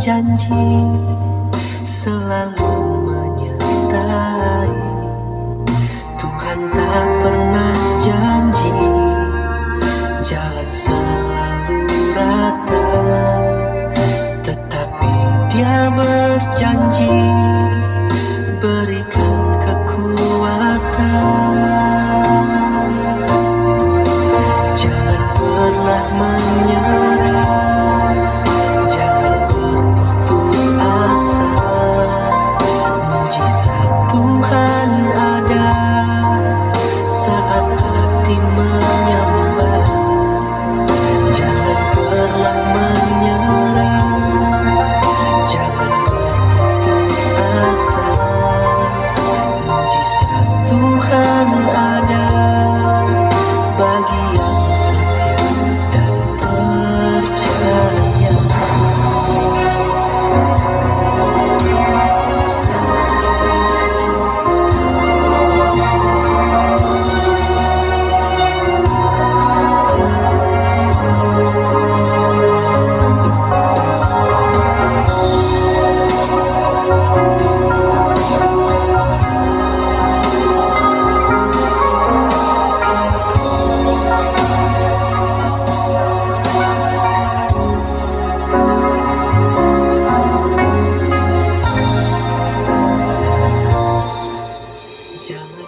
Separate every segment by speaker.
Speaker 1: berjanji selalu menyertai. Tuhan tak pernah janji jalan selalu rata, tetapi Dia berjanji berikan kekuatan. Jangan pernah menyerah, jangan berputus asa. Mujizat Tuhan ada saat hati menyembah. Jangan pernah menyerah, jangan berputus asa. Mujizat Tuhan ada bagi yang setia dan percaya.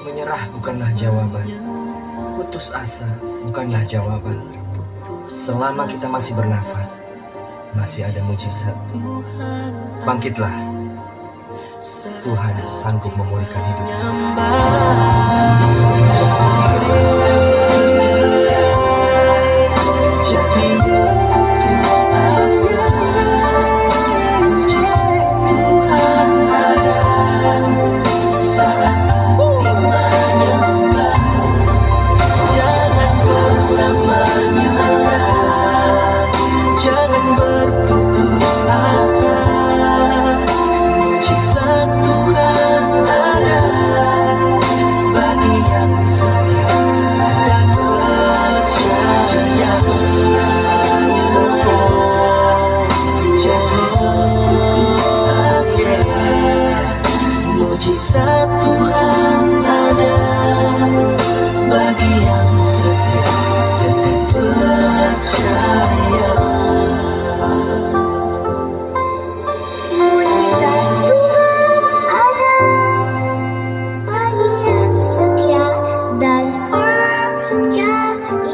Speaker 2: Menyerah bukanlah jawaban, putus asa bukanlah jawaban. Selama kita masih bernafas, masih ada mujizat. Bangkitlah, Tuhan sanggup memulihkan hidupmu. Mujizat Tuhan ada bagi yang setia tetap percaya.
Speaker 3: Mujizat Tuhan ada bagi yang setia dan percaya.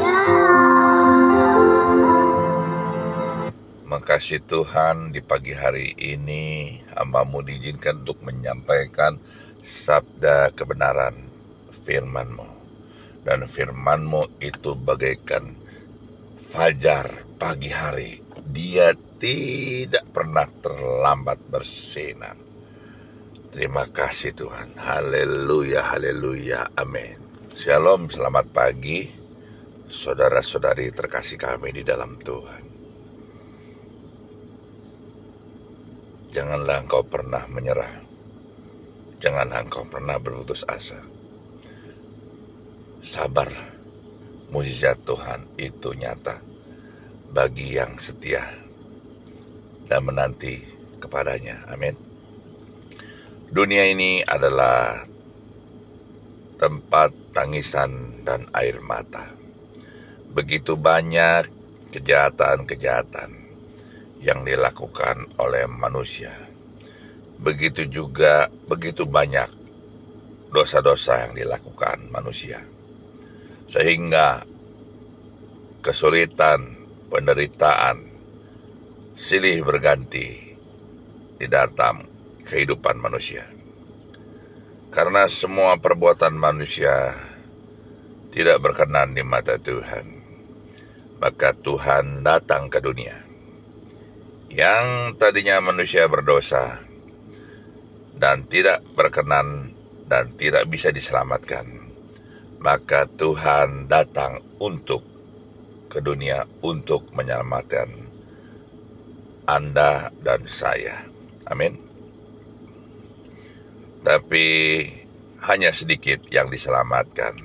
Speaker 4: Makasih Tuhan, di pagi hari ini hamba-Mu diizinkan untuk menyampaikan sabda kebenaran firman-Mu. Dan firman-Mu itu bagaikan fajar pagi hari. Dia tidak pernah terlambat bersinar. Terima kasih Tuhan. Haleluya, haleluya, amin. Shalom, selamat pagi saudara-saudari terkasih kami di dalam Tuhan. Janganlah engkau pernah menyerah. Janganlah engkau pernah berputus asa. Sabar, mujizat Tuhan itu nyata bagi yang setia dan menanti kepadanya. Amin. Dunia ini adalah tempat tangisan dan air mata. Begitu banyak kejahatan-kejahatan yang dilakukan oleh manusia. Begitu banyak dosa-dosa yang dilakukan manusia. Sehingga kesulitan, penderitaan, silih berganti di dalam kehidupan manusia. Karena semua perbuatan manusia tidak berkenan di mata Tuhan, maka Tuhan datang ke dunia. Yang tadinya manusia berdosa dan tidak berkenan dan tidak bisa diselamatkan, maka Tuhan datang ke dunia untuk menyelamatkan Anda dan saya. Amin. Tapi hanya sedikit yang diselamatkan.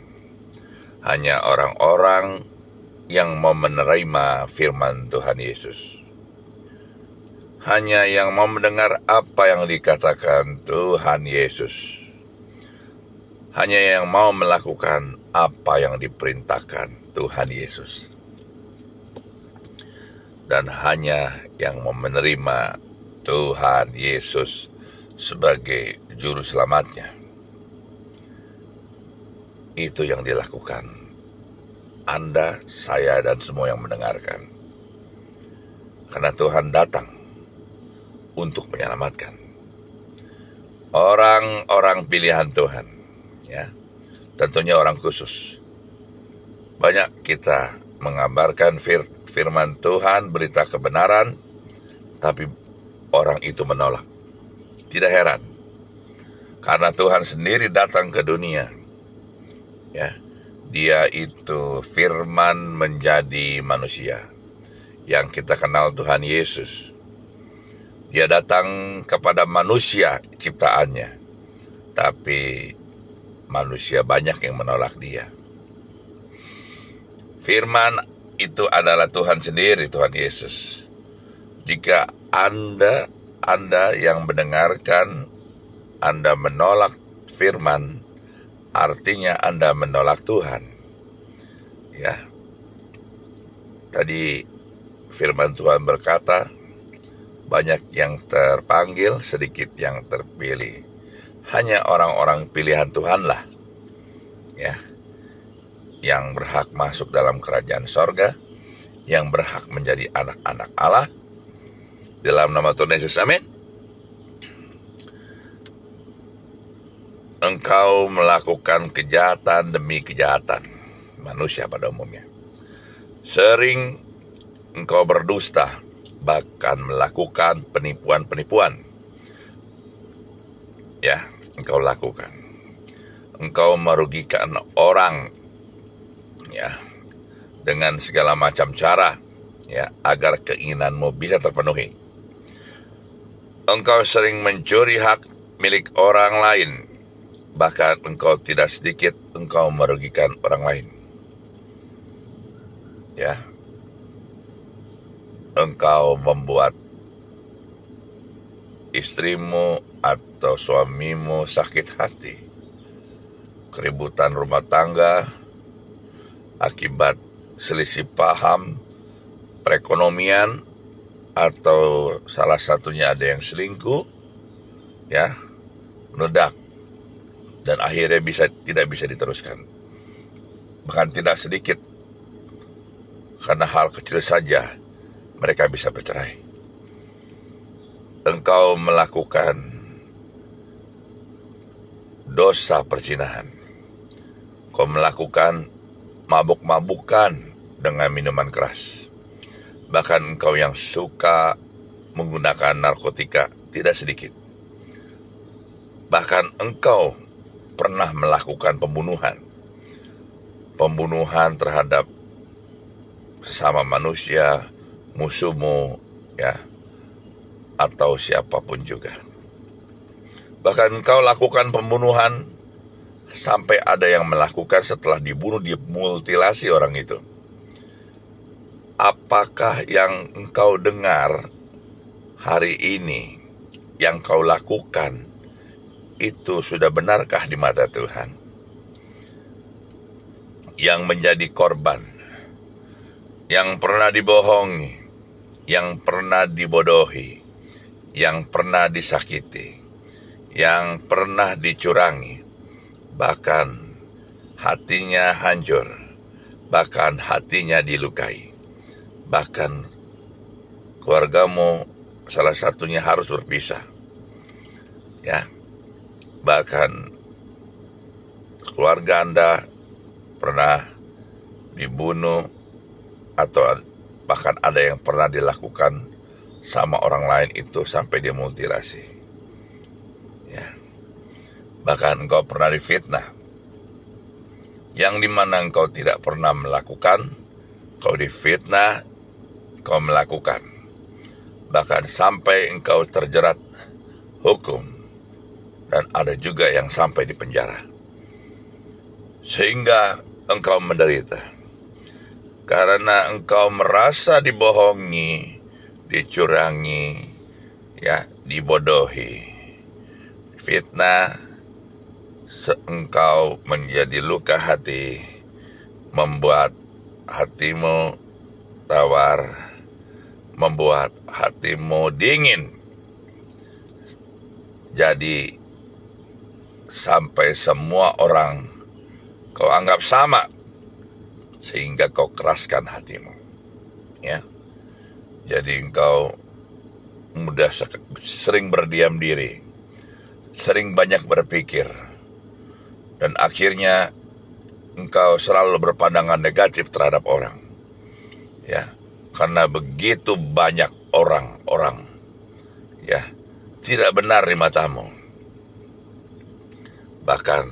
Speaker 4: Hanya orang-orang yang mau menerima firman Tuhan Yesus. hanya yang mau mendengar apa yang dikatakan Tuhan Yesus. Hanya yang mau melakukan apa yang diperintahkan Tuhan Yesus. Dan hanya yang mau menerima Tuhan Yesus sebagai juru selamatnya. Itu yang dilakukan Anda, saya, dan semua yang mendengarkan. Karena Tuhan datang untuk menyelamatkan orang-orang pilihan Tuhan, ya, tentunya orang khusus. Banyak kita mengabarkan firman Tuhan, berita kebenaran, tapi orang itu menolak. Tidak heran, karena Tuhan sendiri datang ke dunia, ya. Dia itu firman menjadi manusia, yang kita kenal Tuhan Yesus. Dia datang kepada manusia ciptaannya, tapi manusia banyak yang menolak dia. Firman itu adalah Tuhan sendiri, Tuhan Yesus. Jika Anda yang mendengarkan, Anda menolak firman, artinya Anda menolak Tuhan. Ya. Tadi firman Tuhan berkata, banyak yang terpanggil, sedikit yang terpilih. Hanya orang-orang pilihan Tuhanlah, ya, yang berhak masuk dalam kerajaan sorga, yang berhak menjadi anak-anak Allah. Dalam nama Tuhan Yesus, amin. Engkau melakukan kejahatan demi kejahatan, manusia pada umumnya. Sering engkau berdusta, bahkan melakukan penipuan-penipuan. Ya, engkau lakukan. Engkau merugikan orang, ya, dengan segala macam cara, ya, agar keinginanmu bisa terpenuhi. Engkau sering mencuri hak milik orang lain, bahkan engkau tidak sedikit engkau merugikan orang lain. Ya, engkau membuat istrimu atau suamimu sakit hati, keributan rumah tangga akibat selisih paham perekonomian, atau salah satunya ada yang selingkuh, ya, meledak, dan akhirnya tidak bisa diteruskan. Bahkan tidak sedikit, karena hal kecil saja mereka bisa bercerai. Engkau melakukan dosa perzinahan. Kau melakukan mabuk-mabukan dengan minuman keras. Bahkan engkau yang suka menggunakan narkotika tidak sedikit. Bahkan engkau pernah melakukan pembunuhan. Pembunuhan terhadap sesama manusia, musuhmu, ya, atau siapapun juga. Bahkan engkau lakukan pembunuhan sampai ada yang melakukan setelah dibunuh, dimutilasi orang itu. Apakah yang engkau dengar hari ini, yang kau lakukan, itu sudah benarkah di mata Tuhan? Yang menjadi korban, yang pernah dibohongi, yang pernah dibodohi, yang pernah disakiti, yang pernah dicurangi, bahkan hatinya hancur, bahkan hatinya dilukai, bahkan keluargamu salah satunya harus berpisah, ya, bahkan keluarga Anda pernah dibunuh, atau bahkan ada yang pernah dilakukan sama orang lain itu sampai dimutilasi, ya. Bahkan engkau pernah difitnah, yang dimana engkau tidak pernah melakukan, kau difitnah, kau melakukan. Bahkan sampai engkau terjerat hukum, dan ada juga yang sampai di penjara. Sehingga engkau menderita, karena engkau merasa dibohongi, dicurangi, ya, dibodohi, fitnah, engkau menjadi luka hati, membuat hatimu tawar, membuat hatimu dingin. Jadi sampai semua orang kau anggap sama, sehingga kau keraskan hatimu, ya. Jadi engkau sering berdiam diri, sering banyak berpikir, dan akhirnya engkau selalu berpandangan negatif terhadap orang, ya, karena begitu banyak orang-orang, ya, tidak benar di matamu. Bahkan,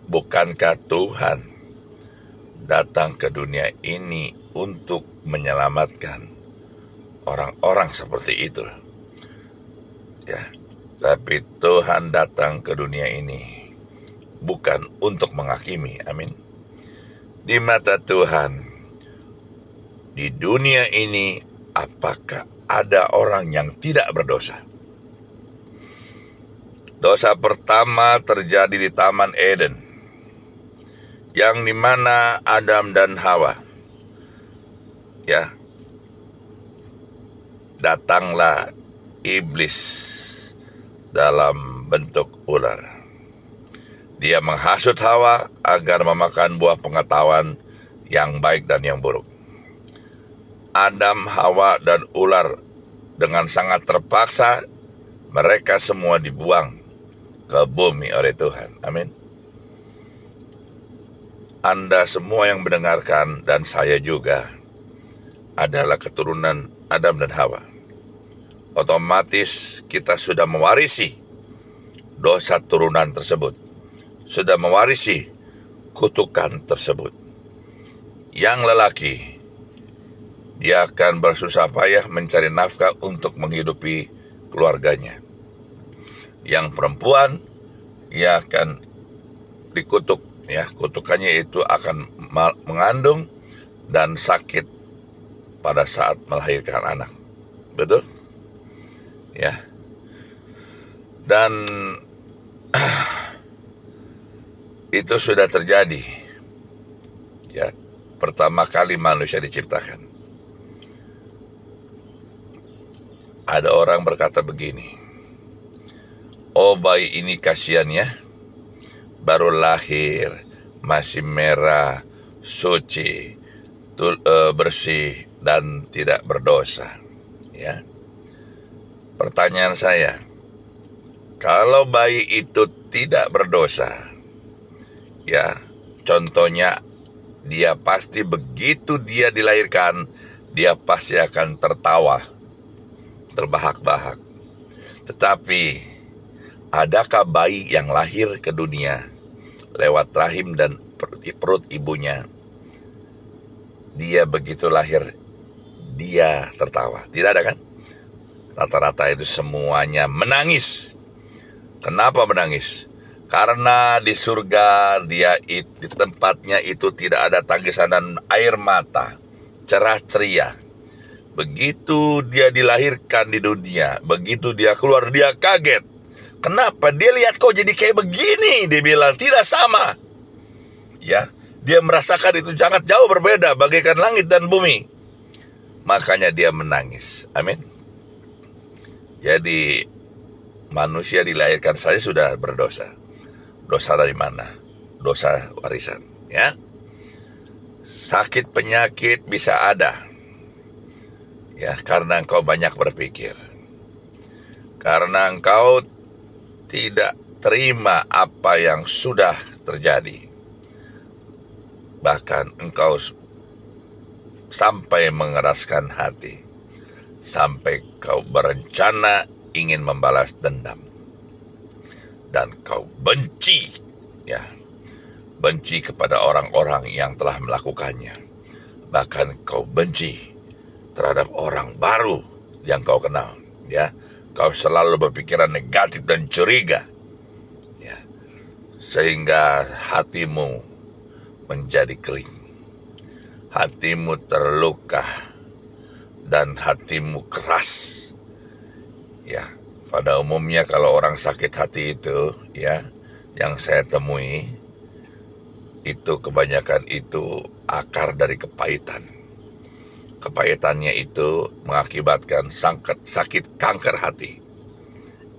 Speaker 4: bukankah Tuhan datang ke dunia ini untuk menyelamatkan orang-orang seperti itu? Ya, tapi Tuhan datang ke dunia ini bukan untuk menghakimi. Amin. Di mata Tuhan, di dunia ini, apakah ada orang yang tidak berdosa? Dosa pertama terjadi di Taman Eden, yang dimana Adam dan Hawa, ya, datanglah iblis dalam bentuk ular. Dia menghasut Hawa agar memakan buah pengetahuan yang baik dan yang buruk. Adam, Hawa, dan ular dengan sangat terpaksa, mereka semua dibuang ke bumi oleh Tuhan. Amin. Anda semua yang mendengarkan, dan saya juga, adalah keturunan Adam dan Hawa. Otomatis kita sudah mewarisi dosa turunan tersebut, sudah mewarisi kutukan tersebut. Yang lelaki, dia akan bersusah payah mencari nafkah untuk menghidupi keluarganya. Yang perempuan, ia akan dikutuk, ya, kutukannya itu akan mengandung dan sakit pada saat melahirkan anak. Betul? Ya. Dan itu sudah terjadi. Ya, pertama kali manusia diciptakan. Ada orang berkata begini, "Oh, bayi ini kasihan ya, baru lahir, masih merah, suci, bersih, dan tidak berdosa." Ya. Pertanyaan saya, kalau bayi itu tidak berdosa, ya, contohnya dia pasti begitu dia dilahirkan, dia pasti akan tertawa, terbahak-bahak. Tetapi, adakah bayi yang lahir ke dunia lewat rahim dan perut ibunya, dia begitu lahir, dia tertawa? Tidak ada kan? Rata-rata itu semuanya menangis. Kenapa menangis? Karena di surga di tempatnya itu tidak ada tangisan dan air mata, cerah ceria. Begitu dia dilahirkan di dunia, begitu dia keluar, dia kaget. Kenapa? Dia lihat kok jadi kayak begini. Dia bilang tidak sama. Ya, dia merasakan itu sangat jauh berbeda, bagaikan langit dan bumi. Makanya dia menangis. Amin. Jadi manusia dilahirkan saja sudah berdosa. Dosa dari mana? Dosa warisan, ya. Sakit penyakit bisa ada, ya, karena engkau banyak berpikir, karena engkau tidak terima apa yang sudah terjadi. Bahkan engkau sampai mengeraskan hati, sampai kau berencana ingin membalas dendam. Dan kau benci, ya, benci kepada orang-orang yang telah melakukannya. Bahkan kau benci terhadap orang baru yang kau kenal, ya. Kau selalu berpikiran negatif dan curiga, ya, sehingga hatimu menjadi kering, hatimu terluka, dan hatimu keras Ya, pada umumnya kalau orang sakit hati itu, ya, yang saya temui, itu kebanyakan itu akar dari kepahitan. Kepahitannya itu mengakibatkan sakit kanker hati.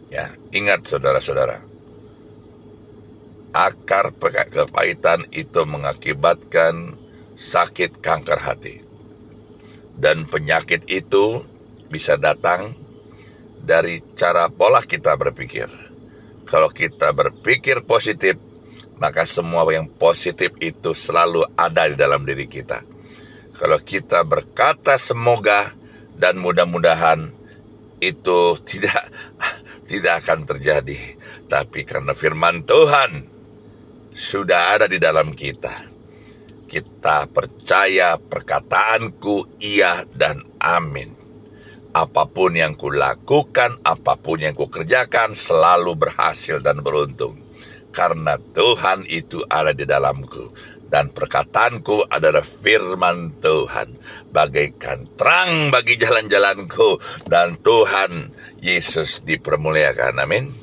Speaker 4: Ya, ingat saudara-saudara, akar kepahitan itu mengakibatkan sakit kanker hati. Dan penyakit itu bisa datang dari cara pola kita berpikir. Kalau kita berpikir positif, maka semua yang positif itu selalu ada di dalam diri kita. Kalau kita berkata semoga dan mudah-mudahan, itu tidak akan terjadi. Tapi karena firman Tuhan sudah ada di dalam kita, kita percaya perkataanku iya dan amin. Apapun yang kulakukan, apapun yang kukerjakan, selalu berhasil dan beruntung. Karena Tuhan itu ada di dalamku. Dan perkataanku adalah firman Tuhan. Bagaikan terang bagi jalan-jalanku. Dan Tuhan Yesus dipermuliakan. Amin.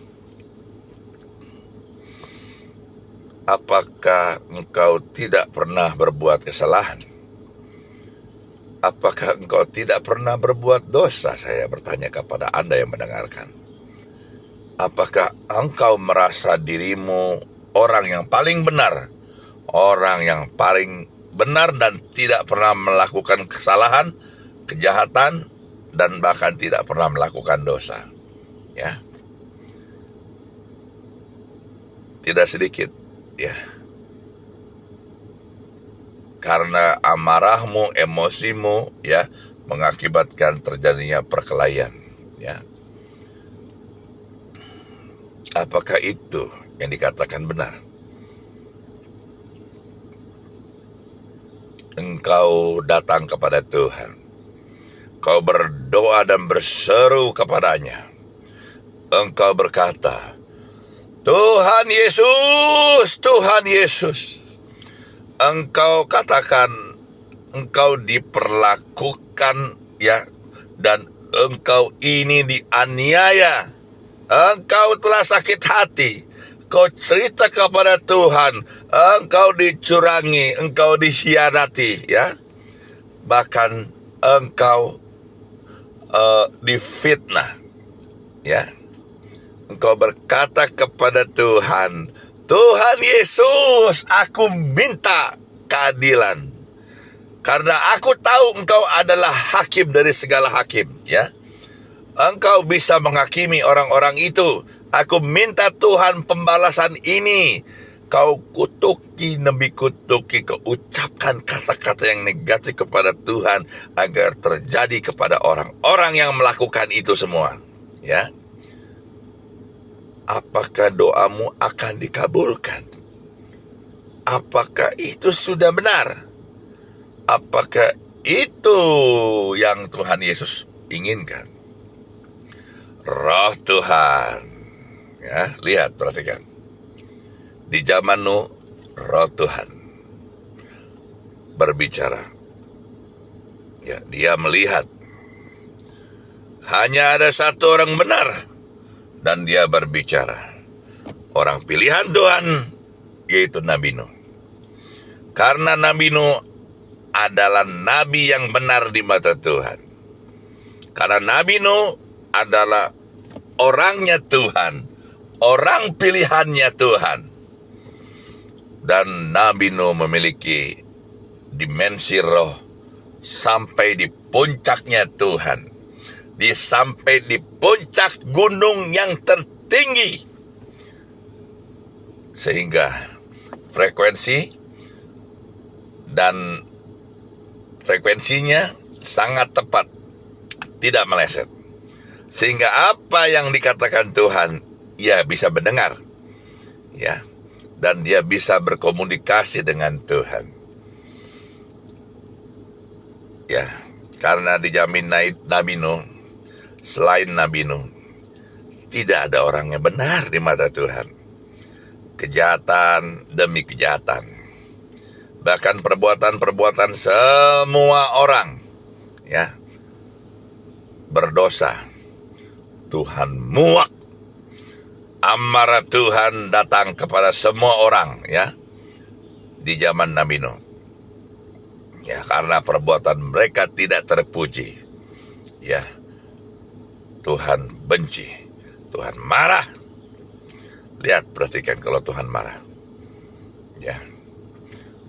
Speaker 4: Apakah engkau tidak pernah berbuat kesalahan? Apakah engkau tidak pernah berbuat dosa? Saya bertanya kepada Anda yang mendengarkan. Apakah engkau merasa dirimu orang yang paling benar? Orang yang paling benar dan tidak pernah melakukan kesalahan, kejahatan, dan bahkan tidak pernah melakukan dosa. Ya. Tidak sedikit, ya. Karena amarahmu, emosimu, ya, mengakibatkan terjadinya perkelahian, ya. Apakah itu yang dikatakan benar? Engkau datang kepada Tuhan, kau berdoa dan berseru kepadanya. Engkau berkata, Tuhan Yesus, Tuhan Yesus. Engkau katakan, engkau diperlakukan, ya, dan engkau ini dianiaya. Engkau telah sakit hati. Kau cerita kepada Tuhan, engkau dicurangi, engkau dikhianati, ya. Bahkan engkau difitnah, ya. Engkau berkata kepada Tuhan, Tuhan Yesus, aku minta keadilan. Karena aku tahu engkau adalah hakim dari segala hakim, ya. Engkau bisa menghakimi orang-orang itu. Aku minta Tuhan pembalasan ini. Kau kutuki demi kutuki, kau ucapkan kata-kata yang negatif kepada Tuhan agar terjadi kepada orang-orang yang melakukan itu semua, ya. Apakah doamu akan dikabulkan? Apakah itu sudah benar? Apakah itu yang Tuhan Yesus inginkan? Roh Tuhan, ya, lihat, perhatikan. Di zaman Nuh, Roh Tuhan berbicara. Ya, dia melihat hanya ada satu orang benar. Dan dia berbicara. Orang pilihan Tuhan, yaitu Nabi Nuh. Karena Nabi Nuh adalah Nabi yang benar di mata Tuhan. Karena Nabi Nuh adalah orangnya Tuhan. Orang pilihannya Tuhan. Dan Nabi Nuh memiliki dimensi roh sampai di puncaknya Tuhan. Sampai di puncak gunung yang tertinggi. Sehingga frekuensinya sangat tepat, tidak meleset. Sehingga apa yang dikatakan Tuhan, ia bisa mendengar, ya, dan dia bisa berkomunikasi dengan Tuhan, ya. Karena dijamin Nabi Nuh, selain Nabi Nuh, tidak ada orang yang benar di mata Tuhan. Kejahatan demi kejahatan. Bahkan perbuatan-perbuatan semua orang, ya, berdosa. Tuhan muak. Amarah Tuhan datang kepada semua orang, ya, di zaman Nabi Nuh. Ya, karena perbuatan mereka tidak terpuji. Ya, Tuhan benci, Tuhan marah. Lihat, perhatikan kalau Tuhan marah. Ya,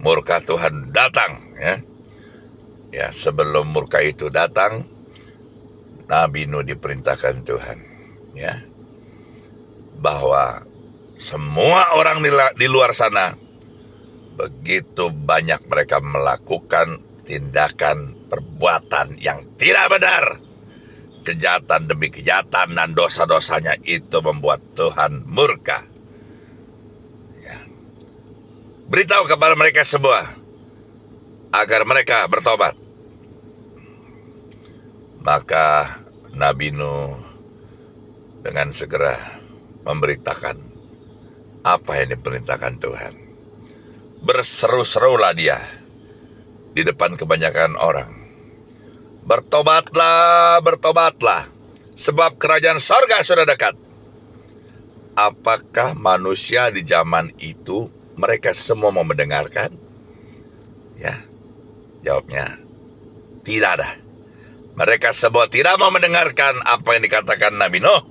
Speaker 4: murka Tuhan datang, ya. Ya, sebelum murka itu datang, Nabi Nuh diperintahkan Tuhan, ya, bahwa semua orang di luar sana, begitu banyak mereka melakukan tindakan perbuatan yang tidak benar, kejahatan demi kejahatan, dan dosa-dosanya itu membuat Tuhan murka. Ya. Beritahu kepada mereka semua agar mereka bertobat. Maka Nabi Nuh dengan segera memberitakan apa yang diperintahkan Tuhan. Berseru-serulah dia di depan kebanyakan orang. Bertobatlah, bertobatlah, sebab kerajaan sorga sudah dekat. Apakah manusia di zaman itu mereka semua mau mendengarkan? Ya, jawabnya tidak ada. Mereka semua tidak mau mendengarkan apa yang dikatakan Nabi Nuh.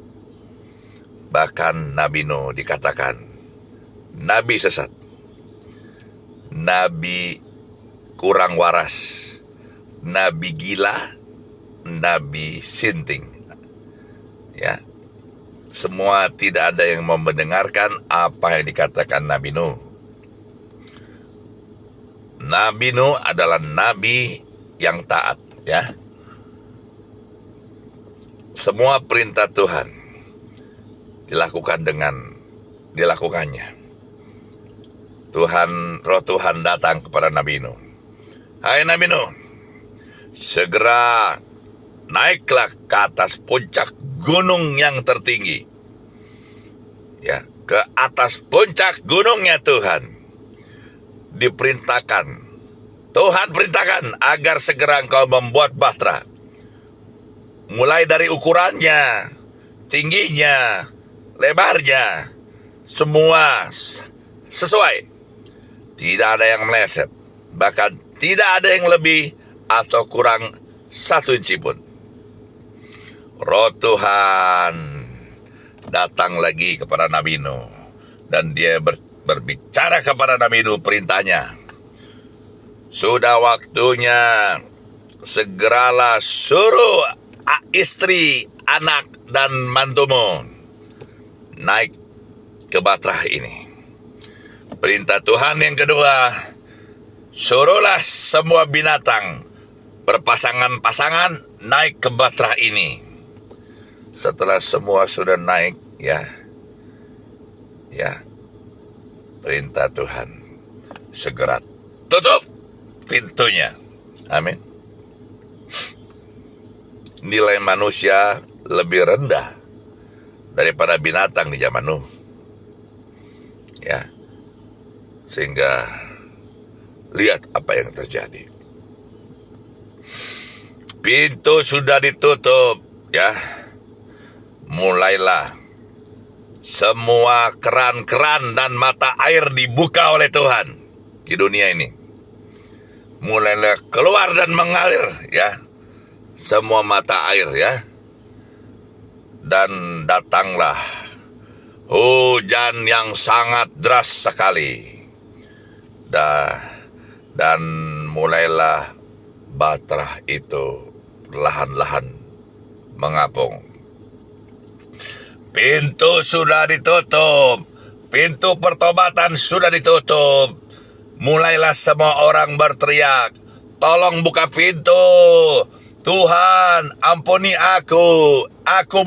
Speaker 4: Bahkan Nabi Nuh dikatakan nabi sesat, nabi kurang waras, nabi gila, nabi sinting. Ya, semua tidak ada yang mau mendengarkan apa yang dikatakan Nabi Nuh. Nabi Nuh adalah nabi yang taat, ya. Semua perintah Tuhan dilakukannya. Roh Tuhan datang kepada Nabi Nuh. Hai Nabi Nuh, segera naiklah ke atas puncak gunung yang tertinggi. Ya, ke atas puncak gunungnya Tuhan. Tuhan perintahkan agar segera engkau membuat bahtera. Mulai dari ukurannya, tingginya, lebarnya, semua sesuai. Tidak ada yang meleset, bahkan tidak ada yang lebih atau kurang 1 inci pun. Roh Tuhan datang lagi kepada Nabi Nuh, dan dia berbicara kepada Nabi Nuh perintahnya. Sudah waktunya, segeralah suruh istri, anak, dan mantumu naik ke bahtera ini. Perintah Tuhan yang kedua, suruhlah semua binatang berpasangan-pasangan naik ke bahtera ini. Setelah semua sudah naik, ya, perintah Tuhan, segera tutup pintunya. Amin. Nilai manusia lebih rendah daripada binatang di zaman Nuh. Ya. Sehingga lihat apa yang terjadi. Pintu sudah ditutup, ya. Mulailah semua keran-keran dan mata air dibuka oleh Tuhan di dunia ini. Mulailah keluar dan mengalir, ya. Semua mata air, ya. Dan datanglah hujan yang sangat deras sekali. Dan mulailah bahtera itu perlahan-lahan mengapung. Pintu sudah ditutup, pintu pertobatan sudah ditutup. Mulailah semua orang berteriak, tolong buka pintu. Tuhan, ampuni aku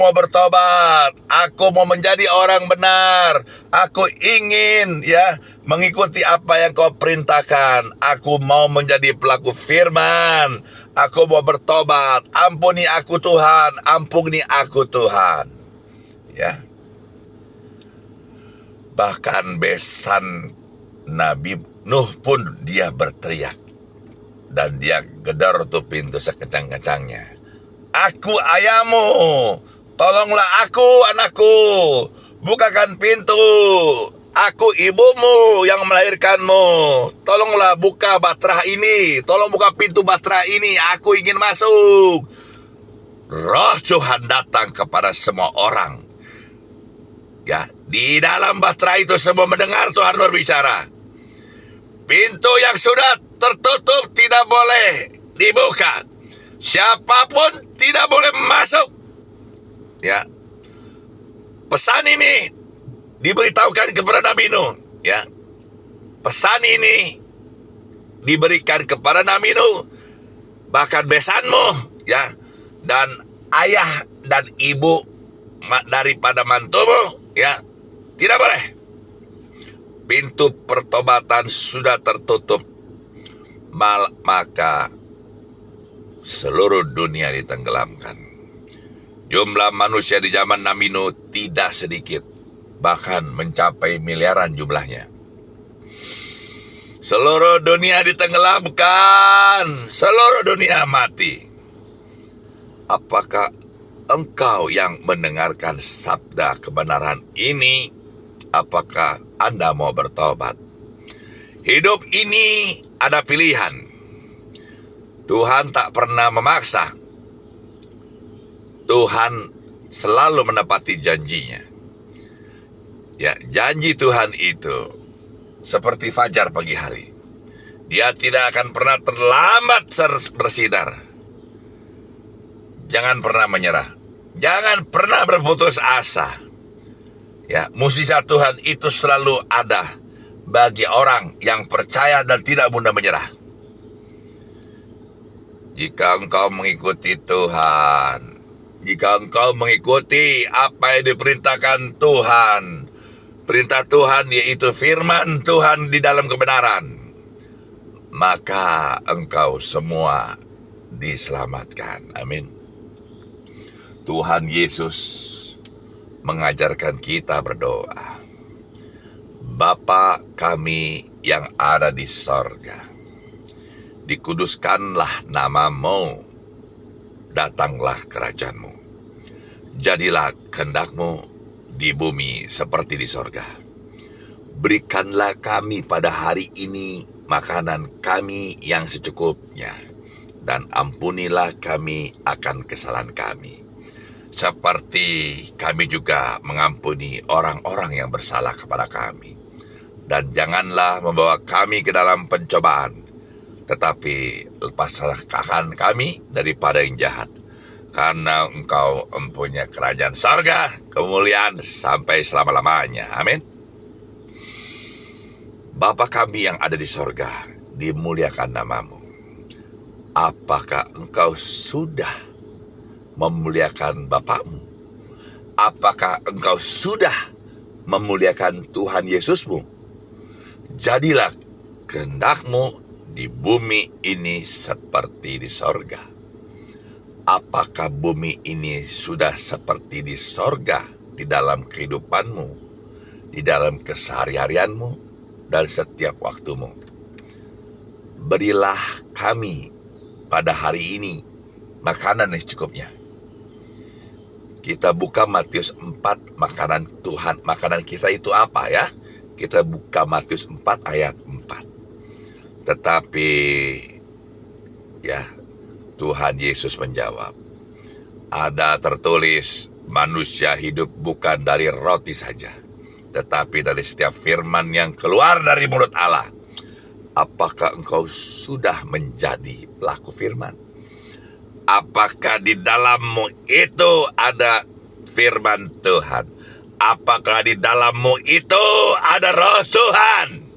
Speaker 4: mau bertobat, aku mau menjadi orang benar, aku ingin, ya, mengikuti apa yang kau perintahkan, aku mau menjadi pelaku firman, aku mau bertobat, ampuni aku Tuhan, ampuni aku Tuhan. Ya. Bahkan besan Nabi Nuh pun dia berteriak. Dan dia gedor tuh pintu sekecang-kecangnya. Aku ayahmu, Tolonglah aku, anakku, bukakan pintu. Aku ibumu yang melahirkanmu. Tolonglah buka bahtera ini. Tolong buka pintu bahtera ini. Aku ingin masuk. Roh Tuhan datang kepada semua orang. Ya, di dalam bahtera itu semua mendengar Tuhan berbicara. Pintu yang sudah tertutup tidak boleh dibuka. Siapapun tidak boleh masuk. Ya. Pesan ini diberitahukan kepada Nabi Nuh, ya. Pesan ini diberikan kepada Nabi Nuh, bahkan besanmu, ya, dan ayah dan ibu daripada mantumu, ya, tidak boleh. Pintu pertobatan sudah tertutup, maka seluruh dunia ditenggelamkan. Jumlah manusia di zaman Nabi Nuh tidak sedikit, bahkan mencapai miliaran jumlahnya. Seluruh dunia ditenggelamkan, seluruh dunia mati. Apakah engkau yang mendengarkan sabda kebenaran ini? Apakah Anda mau bertobat? Hidup ini ada pilihan. Tuhan tak pernah memaksa. Tuhan selalu menepati janjinya. Ya, janji Tuhan itu seperti fajar pagi hari. Dia tidak akan pernah terlambat bersinar. Jangan pernah menyerah. Jangan pernah berputus asa. Ya, mukjizat Tuhan itu selalu ada bagi orang yang percaya dan tidak mudah menyerah. Jika engkau mengikuti Tuhan, jika engkau mengikuti apa yang diperintahkan Tuhan, perintah Tuhan yaitu firman Tuhan di dalam kebenaran, maka engkau semua diselamatkan. Amin. Tuhan Yesus mengajarkan kita berdoa. Bapa kami yang ada di sorga, dikuduskanlah namamu, datanglah kerajaanmu, jadilah kehendakmu di bumi seperti di sorga. Berikanlah kami pada hari ini makanan kami yang secukupnya, dan ampunilah kami akan kesalahan kami, seperti kami juga mengampuni orang-orang yang bersalah kepada kami. Dan janganlah membawa kami ke dalam pencobaan, tetapi lepaslah kami daripada yang jahat. Karena engkau mempunyai kerajaan sorga, kemuliaan sampai selama-lamanya. Amin. Bapa kami yang ada di sorga, dimuliakan namamu. Apakah engkau sudah memuliakan Bapamu? Apakah engkau sudah memuliakan Tuhan Yesusmu? Jadilah kehendakmu di bumi ini seperti di sorga. Apakah bumi ini sudah seperti di sorga di dalam kehidupanmu, di dalam keseharianmu, dan setiap waktumu? Berilah kami pada hari ini makanan yang secukupnya. Kita buka Matius 4, makanan Tuhan. Makanan kita itu apa ya? Kita buka Matius 4 ayat 4. Tetapi ya, Tuhan Yesus menjawab, ada tertulis, manusia hidup bukan dari roti saja, tetapi dari setiap firman yang keluar dari mulut Allah. Apakah engkau sudah menjadi pelaku firman? Apakah di dalammu itu ada firman Tuhan? Apakah di dalammu itu ada roh Tuhan?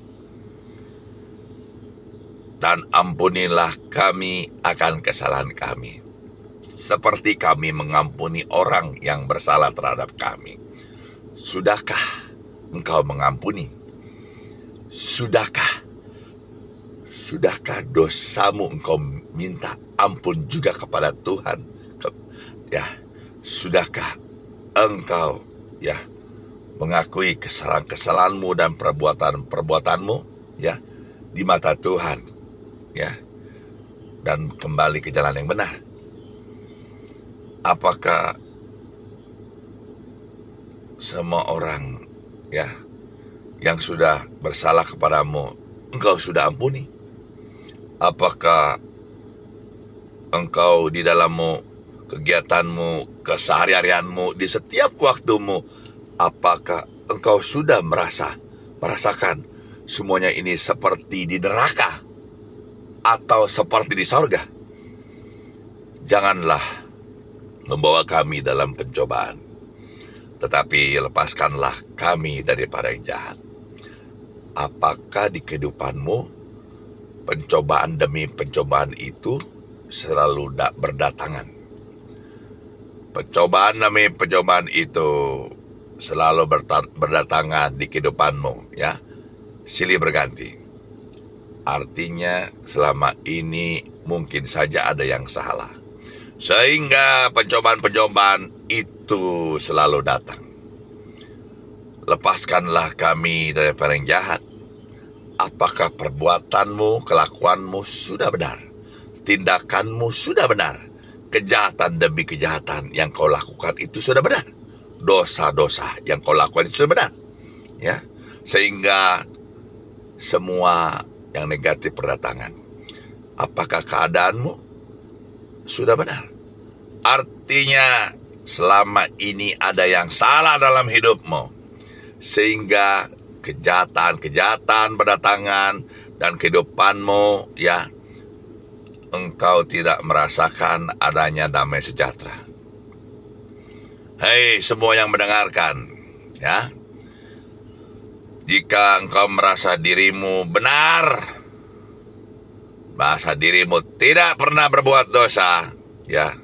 Speaker 4: Dan ampunilah kami akan kesalahan kami, seperti kami mengampuni orang yang bersalah terhadap kami. Sudahkah engkau mengampuni? Sudahkah dosamu engkau minta ampun juga kepada Tuhan? Ya, sudahkah engkau ya mengakui kesalahan-kesalahanmu dan perbuatan-perbuatanmu ya di mata Tuhan ya, dan kembali ke jalan yang benar? Apakah semua orang ya yang sudah bersalah kepadamu, engkau sudah ampuni? Apakah engkau di dalammu, kegiatanmu, keseharianmu, di setiap waktumu, apakah engkau sudah merasakan semuanya ini seperti di neraka atau seperti di sorga? Janganlah membawa kami dalam pencobaan, tetapi lepaskanlah kami daripada yang jahat. Apakah di kehidupanmu pencobaan demi pencobaan itu selalu berdatangan? Pencobaan demi pencobaan itu selalu berdatangan di kehidupanmu, ya. Silih berganti. Artinya selama ini mungkin saja ada yang salah, sehingga pencobaan-pencobaan itu selalu datang. Lepaskanlah kami daripada yang jahat. Apakah perbuatanmu, kelakuanmu sudah benar? Tindakanmu sudah benar? Kejahatan demi kejahatan yang kau lakukan itu sudah benar? Dosa-dosa yang kau lakukan itu sudah benar? Ya, sehingga semua yang negatif berdatangan. Apakah keadaanmu sudah benar? Artinya selama ini ada yang salah dalam hidupmu, sehingga kejahatan-kejahatan berdatangan dan kehidupanmu, ya, engkau tidak merasakan adanya damai sejahtera. Hei semua yang mendengarkan, ya, jika engkau merasa dirimu benar, merasa dirimu tidak pernah berbuat dosa, ya,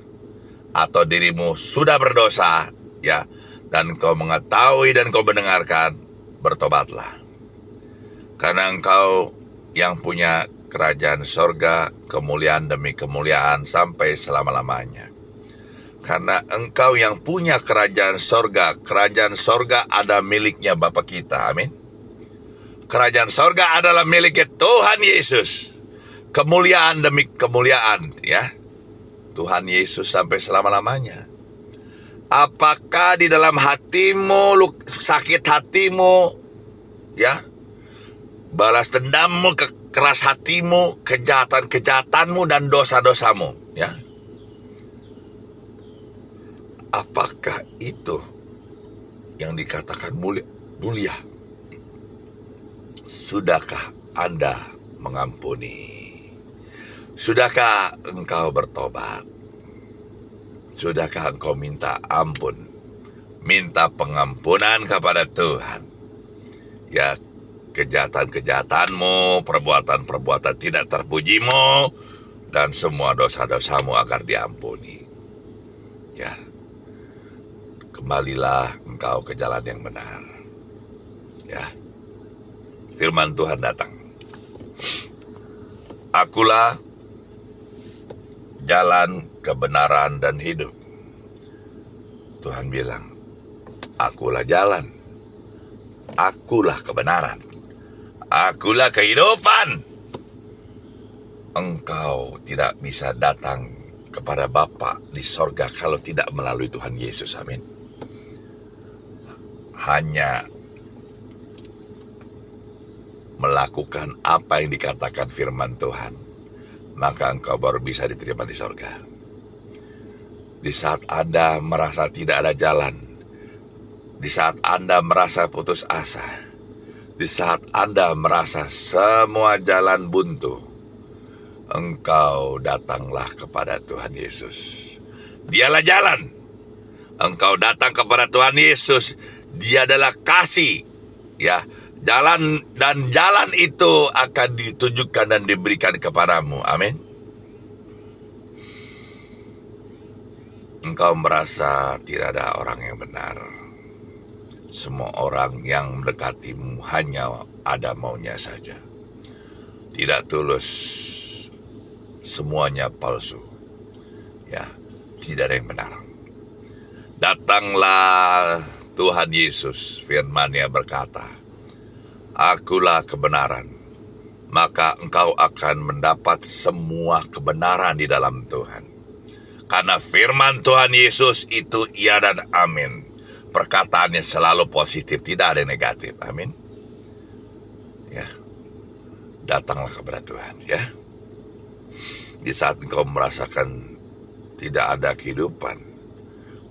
Speaker 4: atau dirimu sudah berdosa, ya, dan kau mengetahui dan kau mendengarkan, bertobatlah. Karena engkau yang punya kerajaan sorga, kemuliaan demi kemuliaan sampai selama-lamanya. Karena engkau yang punya kerajaan sorga ada miliknya Bapa kita, amin. Kerajaan sorga adalah miliknya Tuhan Yesus. Kemuliaan demi kemuliaan, ya, Tuhan Yesus sampai selama-lamanya. Apakah di dalam hatimu, sakit hatimu, ya, balas dendammu, keras hatimu, kejahatan-kejahatanmu dan dosa-dosamu, ya, apakah itu yang dikatakan mulia? Sudahkah Anda mengampuni? Sudahkah engkau bertobat? Sudahkah engkau minta ampun? Minta pengampunan kepada Tuhan. Ya, kejahatan-kejahatanmu, perbuatan-perbuatan tidak terpujimu, dan semua dosa-dosamu agar diampuni. Ya, kembalilah engkau ke jalan yang benar. Ya, firman Tuhan datang. Akulah jalan, kebenaran, dan hidup. Tuhan bilang, akulah jalan, akulah kebenaran, akulah kehidupan. Engkau tidak bisa datang kepada Bapa di sorga kalau tidak melalui Tuhan Yesus, amin. Hanya melakukan apa yang dikatakan firman Tuhan, maka engkau baru bisa diterima di sorga. Di saat Anda merasa tidak ada jalan, di saat Anda merasa putus asa, di saat Anda merasa semua jalan buntu, engkau datanglah kepada Tuhan Yesus. Dialah jalan. Engkau datang kepada Tuhan Yesus. Dia adalah kasih, ya. Jalan itu akan ditunjukkan dan diberikan kepadamu. Amin. Engkau merasa tidak ada orang yang benar. Semua orang yang mendekatimu hanya ada maunya saja. Tidak tulus. Semuanya palsu. Ya, tidak ada yang benar. Datanglah Tuhan Yesus, firman-Nya berkata, akulah kebenaran, maka engkau akan mendapat semua kebenaran di dalam Tuhan. Karena firman Tuhan Yesus itu iya dan amin. perkataannya selalu positif, tidak ada yang negatif. Amin. Ya, datanglah kepada Tuhan, ya. Di saat engkau merasakan tidak ada kehidupan,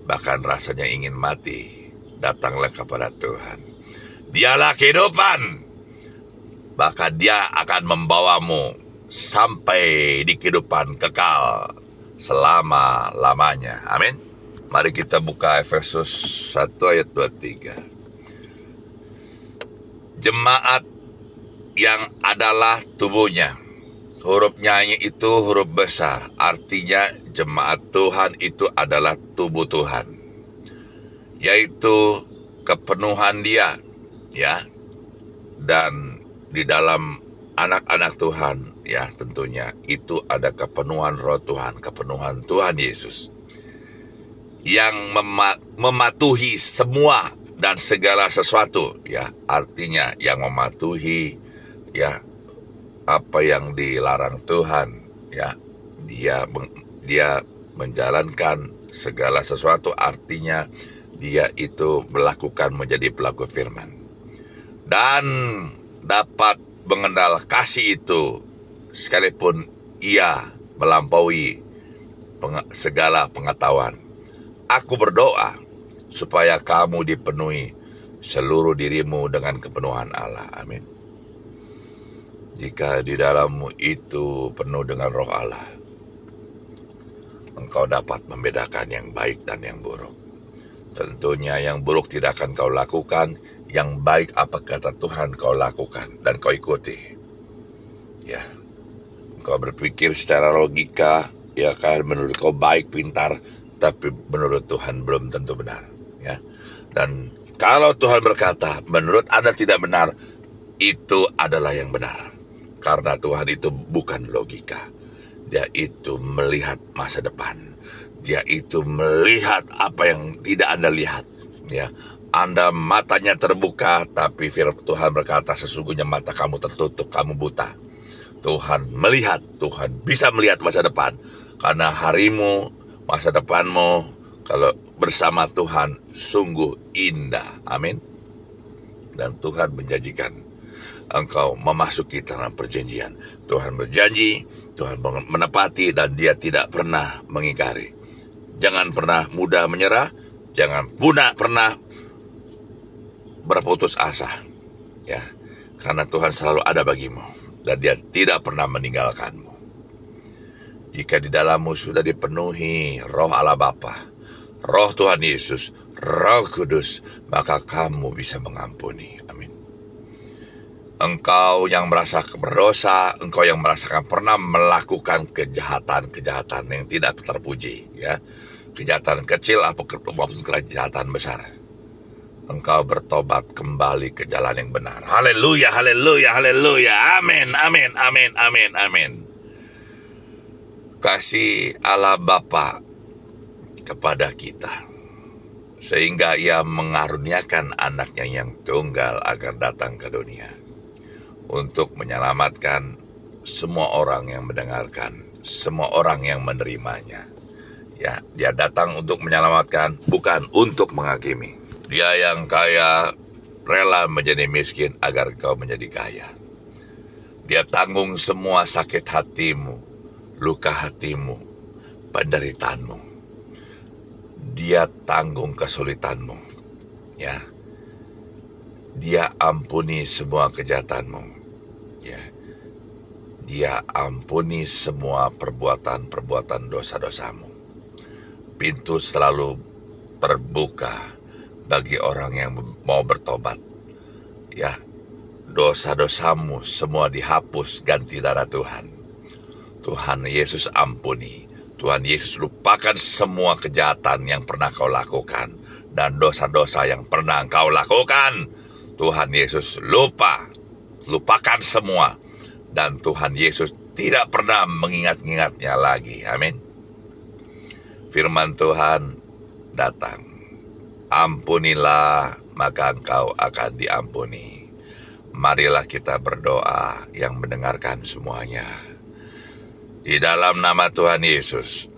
Speaker 4: bahkan rasanya ingin mati, datanglah kepada Tuhan. Dialah kehidupan, bahkan Dia akan membawamu sampai di kehidupan kekal selama-lamanya. Amin. Mari kita buka Efesus 1 ayat 23. Jemaat yang adalah tubuhnya. Hurufnya itu huruf besar. Artinya jemaat Tuhan itu adalah tubuh Tuhan. Yaitu kepenuhan Dia, ya. Dan di dalam anak-anak Tuhan, ya, tentunya itu ada kepenuhan Roh Tuhan, kepenuhan Tuhan Yesus yang mematuhi semua dan segala sesuatu, ya. Artinya yang mematuhi, ya, apa yang dilarang Tuhan, ya. Dia menjalankan segala sesuatu, artinya dia itu melakukan menjadi pelaku firman dan dapat mengenal kasih itu sekalipun ia melampaui segala pengetahuan. Aku berdoa supaya kamu dipenuhi seluruh dirimu dengan kepenuhan Allah. Amin. Jika di dalammu itu penuh dengan Roh Allah, engkau dapat membedakan yang baik dan yang buruk. Tentunya yang buruk tidak akan kau lakukan, yang baik apa kata Tuhan kau lakukan dan kau ikuti. Ya, kau berpikir secara logika, ya kan, menurut kau baik, pintar, tapi menurut Tuhan belum tentu benar, ya. Dan kalau Tuhan berkata menurut Anda tidak benar, itu adalah yang benar. Karena Tuhan itu bukan logika. Dia itu melihat masa depan. Dia itu melihat apa yang tidak Anda lihat, ya. Anda matanya terbuka, tapi firman Tuhan berkata sesungguhnya mata kamu tertutup, kamu buta. Tuhan melihat, Tuhan bisa melihat masa depan. Karena harimu, masa depanmu, kalau bersama Tuhan sungguh indah. Amin. Dan Tuhan menjanjikan engkau memasuki tanah perjanjian. Tuhan berjanji, Tuhan menepati, dan Dia tidak pernah mengingkari. Jangan pernah mudah menyerah, jangan pernah berputus asa, ya. Karena Tuhan selalu ada bagimu dan Dia tidak pernah meninggalkanmu. Jika di dalammu sudah dipenuhi Roh Allah Bapa, Roh Tuhan Yesus, Roh Kudus, maka kamu bisa mengampuni. Amin. Engkau yang merasa berdosa, engkau yang merasakan pernah melakukan kejahatan yang tidak terpuji, ya. Kejahatan kecil maupun kejahatan besar. Engkau bertobat kembali ke jalan yang benar. Haleluya, haleluya, haleluya. Amin, amin, amin, amin, amin. Kasih Allah Bapa kepada kita, sehingga Ia mengaruniakan anaknya yang tunggal agar datang ke dunia untuk menyelamatkan semua orang yang mendengarkan, semua orang yang menerimanya. Ya, Dia datang untuk menyelamatkan, bukan untuk menghakimi. Dia yang kaya rela menjadi miskin agar kau menjadi kaya. Dia tanggung semua sakit hatimu, luka hatimu, penderitaanmu. Dia tanggung kesulitanmu, ya. Dia ampuni semua kejahatanmu, ya. Dia ampuni semua perbuatan-perbuatan dosa-dosamu. Pintu selalu terbuka bagi orang yang mau bertobat, ya. Dosa-dosamu semua dihapus ganti darah Tuhan. Tuhan Yesus ampuni. Tuhan Yesus lupakan semua kejahatan yang pernah kau lakukan dan dosa-dosa yang pernah kau lakukan. Tuhan Yesus lupakan semua, dan Tuhan Yesus tidak pernah mengingat-ingatnya lagi. Amin. Firman Tuhan datang. Ampunilah, maka engkau akan diampuni. Marilah kita berdoa yang mendengarkan semuanya. Di dalam nama Tuhan Yesus,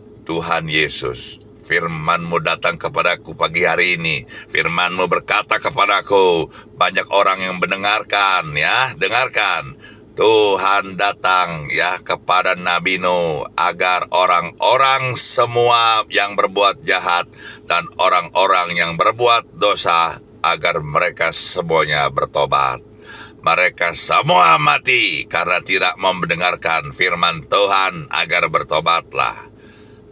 Speaker 4: Firman-Mu datang kepadaku pagi hari ini. Firman-Mu berkata kepadaku, banyak orang yang mendengarkan, ya, dengarkan. Tuhan datang ya kepada Nabi Nuh agar orang-orang semua yang berbuat jahat dan orang-orang yang berbuat dosa agar mereka semuanya bertobat. Mereka semua mati karena tidak mau mendengarkan firman Tuhan agar bertobatlah.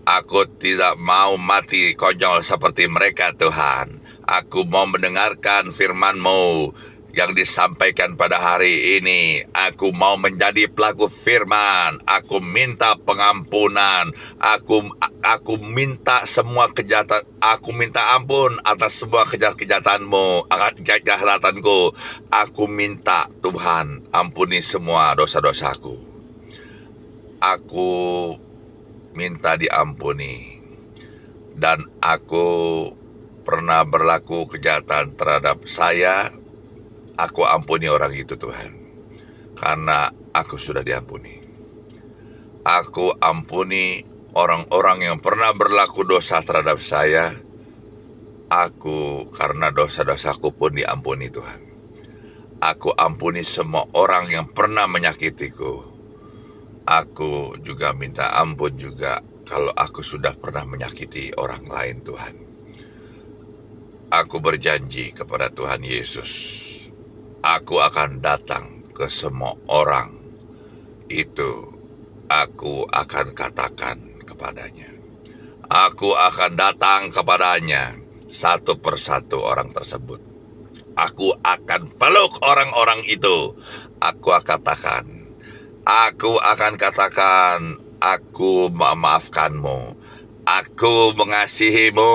Speaker 4: Aku tidak mau mati konyol seperti mereka, Tuhan. Aku mau mendengarkan firman-Mu yang disampaikan pada hari ini. Aku mau menjadi pelaku firman. Aku minta pengampunan. Aku minta semua kejahatan. Aku minta ampun atas semua kejahatanmu, kejahatanku. Aku minta Tuhan ampuni semua dosa-dosaku. Aku minta diampuni. Dan aku pernah berlaku kejahatan terhadap saya. Aku ampuni orang itu, Tuhan, karena aku sudah diampuni. Aku ampuni orang-orang yang pernah berlaku dosa terhadap saya. Aku, karena dosa-dosaku pun diampuni, Tuhan. Aku ampuni semua orang yang pernah menyakitiku. Aku juga minta ampun juga kalau aku sudah pernah menyakiti orang lain, Tuhan. Aku berjanji kepada Tuhan Yesus, aku akan datang ke semua orang itu. Aku akan katakan kepadanya. Aku akan datang kepadanya satu persatu orang tersebut. Aku akan peluk orang-orang itu. Aku akan katakan, aku memaafkanmu. Aku mengasihimu.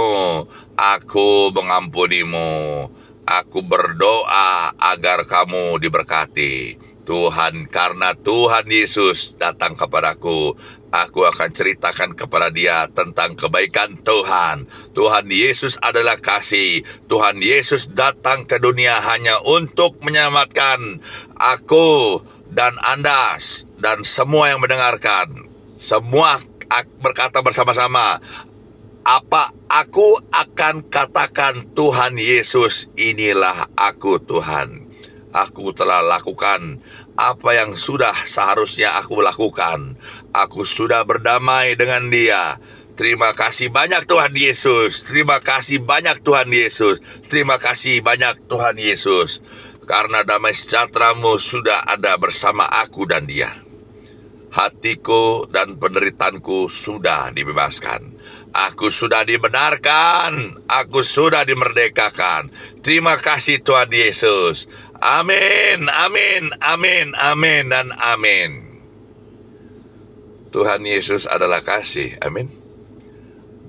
Speaker 4: Aku mengampunimu. Aku berdoa agar kamu diberkati. Tuhan, karena Tuhan Yesus datang kepadaku, aku akan ceritakan kepada dia tentang kebaikan Tuhan. Tuhan Yesus adalah kasih. Tuhan Yesus datang ke dunia hanya untuk menyelamatkan aku dan Anda dan semua yang mendengarkan. Semua berkata bersama-sama, apa aku akan katakan, Tuhan Yesus, inilah aku, Tuhan. Aku telah lakukan apa yang sudah seharusnya aku lakukan. Aku sudah berdamai dengan dia. Terima kasih banyak Tuhan Yesus. Terima kasih banyak Tuhan Yesus. Terima kasih banyak Tuhan Yesus. Karena damai sejahtera-Mu sudah ada bersama aku dan dia. Hatiku dan penderitaanku sudah dibebaskan. Aku sudah dibenarkan. Aku sudah dimerdekakan. Terima kasih Tuhan Yesus. Amin, amin, amin, amin, dan amin. Tuhan Yesus adalah kasih, amin.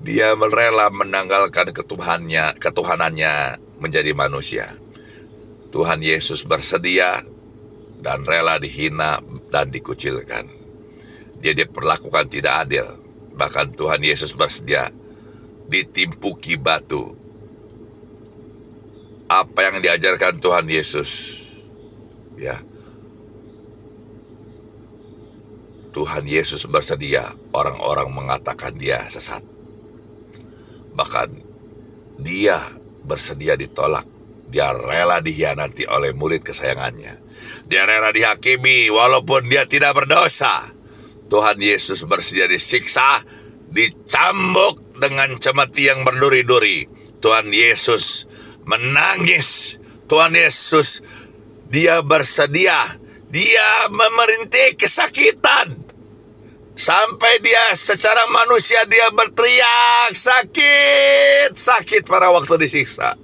Speaker 4: Dia rela menanggalkan ketuhanannya menjadi manusia. Tuhan Yesus bersedia dan rela dihina dan dikucilkan. Dia diperlakukan tidak adil. Bahkan Tuhan Yesus bersedia ditimpuki batu. Apa yang diajarkan Tuhan Yesus, ya, Tuhan Yesus bersedia orang-orang mengatakan dia sesat. Bahkan dia bersedia ditolak. Dia rela dikhianati oleh murid kesayangannya. Dia rela dihakimi walaupun dia tidak berdosa. Tuhan Yesus bersedia disiksa, dicambuk dengan cemeti yang berduri-duri. Tuhan Yesus menangis. Tuhan Yesus, dia bersedia. Dia memerintih kesakitan. Sampai dia secara manusia dia berteriak, sakit, sakit pada waktu disiksa.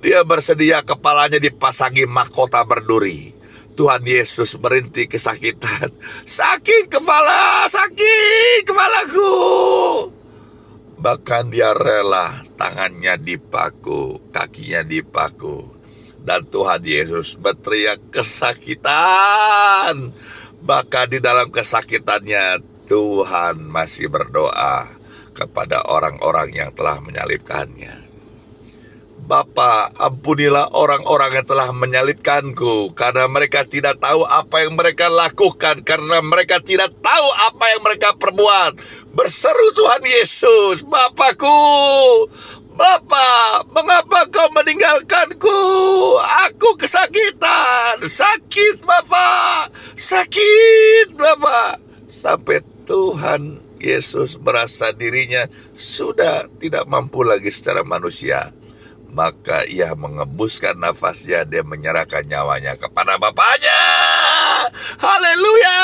Speaker 4: Dia bersedia kepalanya dipasangi mahkota berduri. Tuhan Yesus merintih kesakitan. Sakit kepala, sakit kepalaku. Bahkan dia rela tangannya dipaku, kakinya dipaku. Dan Tuhan Yesus berteriak kesakitan. Bahkan di dalam kesakitannya Tuhan masih berdoa kepada orang-orang yang telah menyalibkannya. Bapa, ampunilah orang-orang yang telah menyalibkanku, karena mereka tidak tahu apa yang mereka lakukan, karena mereka tidak tahu apa yang mereka perbuat. Berseru Tuhan Yesus, Bapakku, Bapa, mengapa kau meninggalkanku? Aku kesakitan, sakit Bapa, sakit Bapa. Sampai Tuhan Yesus merasa dirinya sudah tidak mampu lagi secara manusia. Maka ia mengembuskan nafasnya, dia menyerahkan nyawanya kepada Bapaknya. Haleluya,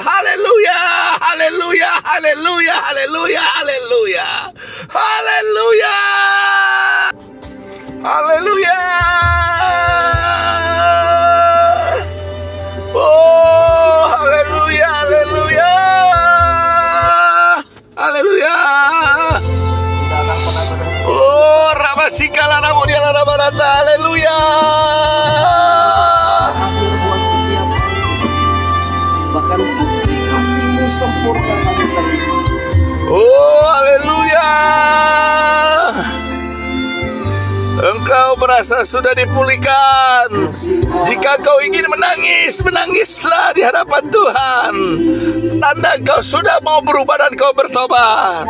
Speaker 4: haleluya, haleluya, haleluya, haleluya, haleluya, haleluya, haleluya. Oh, haleluya, haleluya, haleluya. Oh, Rabasikala Namudia Rabarata, haleluya.
Speaker 2: Hadir buat setiap hari. Bahkan bukti kasih-Mu sempurna kami terima.
Speaker 4: Oh, haleluya. Engkau merasa sudah dipulihkan. Jika kau ingin menangis, menangislah di hadapan Tuhan. Tanda kau sudah mau berubah dan kau bertobat.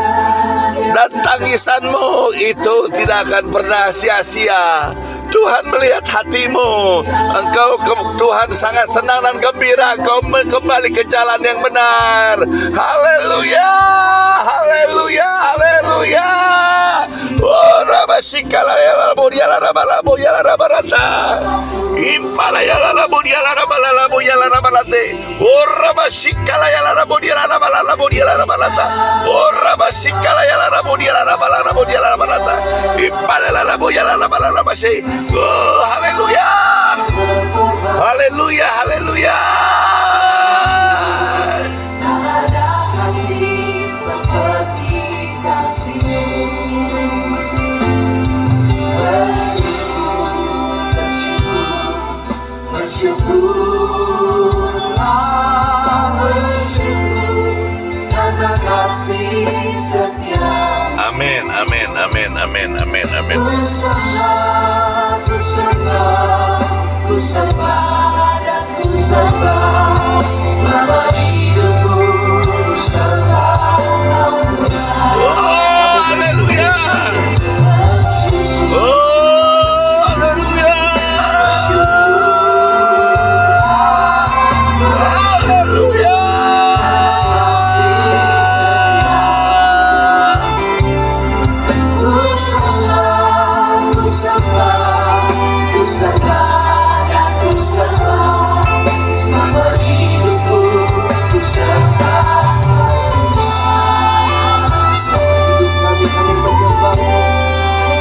Speaker 4: Dan tangisanmu itu tidak akan pernah sia-sia. Tuhan melihat hatimu. Tuhan sangat senang dan gembira kau kembali ke jalan yang benar. Haleluya, haleluya, haleluya. Oh, Rabasikala ya Labodia la Rabalaboya la Rabarata. Impala ya la Labodia la Rabalalaboya la Rabalate. Oh, Rabasikala ya la Rabodia la Rabalalabodia la Rabalata. Oh, Rabasikala ya la Rabodia la Rabalalabodia la Rabalata. Impala la Laboya la Rabalalabase. Oh, haleluya. Haleluya, haleluya.
Speaker 1: Ada kasih seperti kasih-Mu. Bersyukurlah, bersyukur karena kasih setia.
Speaker 4: Amin, amin, amin, amin, amin, amin.
Speaker 1: Ku sembah, ku sembah, ku sembah dan ku sembah. Selama hidupku ku sembah Engkau Tuhan.
Speaker 4: Oh, haleluya. Oh, haleluya. Haleluya.
Speaker 1: Ku sembah, ku sembah, ku sembah dan ku sembah. Selama hidupku ku sembah Engkau.
Speaker 2: Selama hidup kami menyembah-Mu.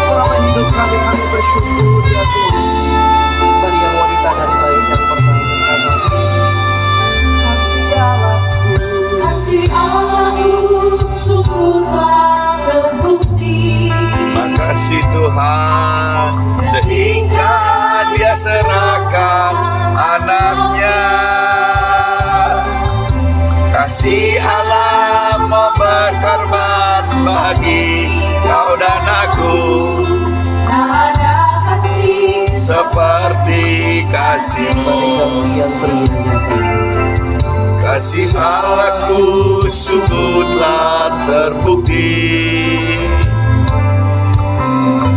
Speaker 2: Selama hidup kami bersyukur ya Tuhan. Bagi yang wanita dan baik yang pernah berkata, kasih Allahku,
Speaker 1: Kasih Allahku sungguh telah terbukti.
Speaker 4: Makasih Tuhan, sehingga Dia serahkan anaknya. Kasih Allah mau berkorban bagi kau dan aku,
Speaker 1: Tak ada kasih
Speaker 4: seperti kasih-Mu.
Speaker 2: yang beriman.
Speaker 4: Kasih Allahku sungguh telah terbukti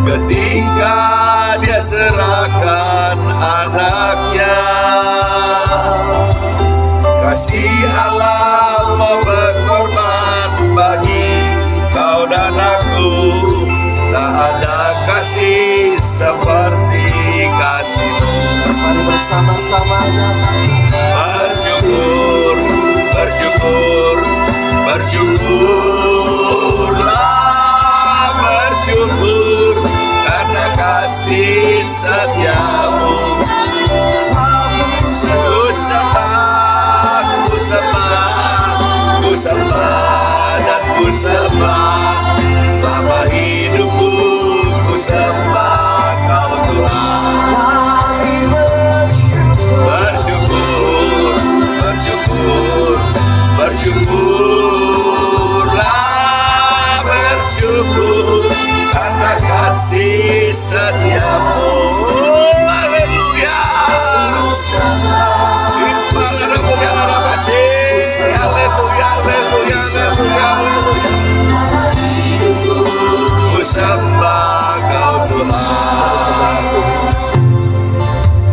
Speaker 4: ketika Dia serahkan anaknya. Kasih Allah mau berkorban bagi kau dan aku. Tak ada kasih seperti kasih-Mu.
Speaker 2: Mari bersama-sama
Speaker 4: Bersyukur, bersyukur, bersyukurlah, bersyukur karena kasih setiamu. Ku sembah, ku sembah, ku sembah dan ku sembah. Selama hidupku ku sembah Kau Tuhan. Bersyukur, bersyukur, bersyukurlah, bersyukur karena kasih setiamu. Haleluya. Haleluya, haleluya, haleluya, haleluya. Ku sembah Kau Tuhan.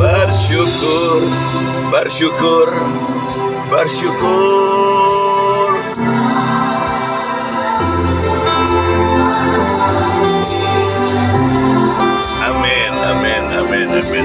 Speaker 4: Bersyukur, bersyukur, bersyukur. Amin, amin, amin, amin.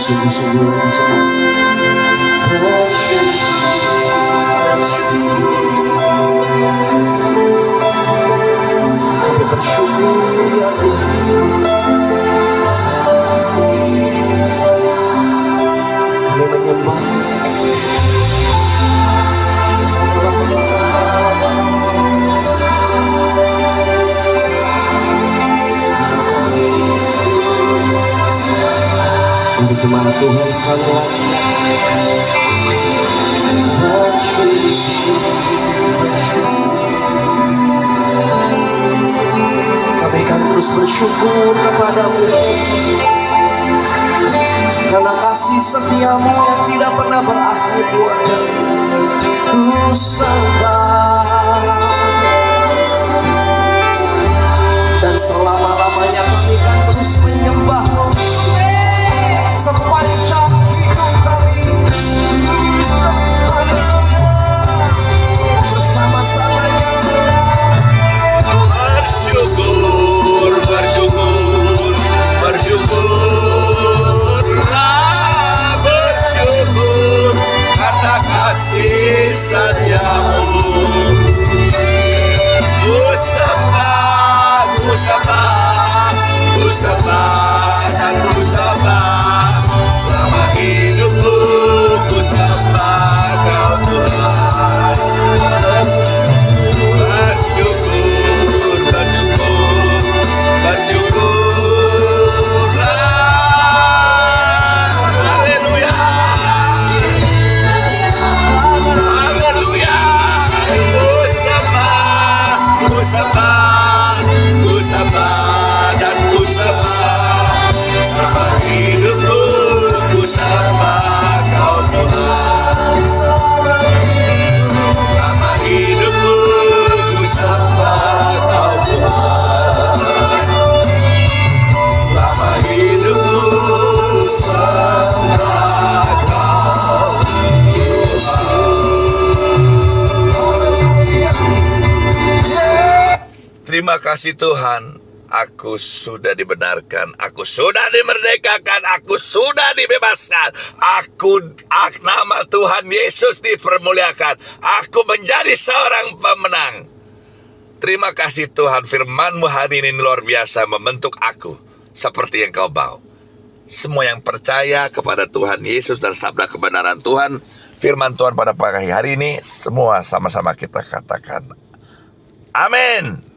Speaker 2: Sungguh-sungguh jemaat kami bersyukur ya Tuhan. Kami menyembah untuk jemaat Tuhan sekalian. Kami akan terus bersyukur kepadamu karena kasih setiamu yang tidak pernah berakhir buat kami. Ku sembah dan selama-lamanya kami akan terus menyembah-Mu sepanjang hidup kami. Bersama-sama yang
Speaker 4: Bersyukur, bersyukur, bersyukurlah, bersyukur karena kasih setiamu. Ku sembah, ku sembah, ku sembah dan ku sembah selama hidupku. Ku sembah Kau Tuhan. Bersyukur, bersyukur, bersyukurlah. Haleluya, haleluya. Ku sembah, ku sembah, ku sembah dan ku sembah selama hidupku. Ku sembah Kau Tuhan. Selama hidupku ku sembah Kau Tuhan. Selama hidupku ku sembah Kau Tuhan. Terima kasih Tuhan. Aku sudah dibenarkan, aku sudah dimerdekakan, aku sudah dibebaskan. Nama Tuhan Yesus dipermuliakan. Aku menjadi seorang pemenang. Terima kasih Tuhan, firman-Mu hari ini luar biasa membentuk aku seperti yang Kau mau. Semua yang percaya kepada Tuhan Yesus dan sabda kebenaran Tuhan, firman Tuhan pada pagi hari ini, semua sama-sama kita katakan amin.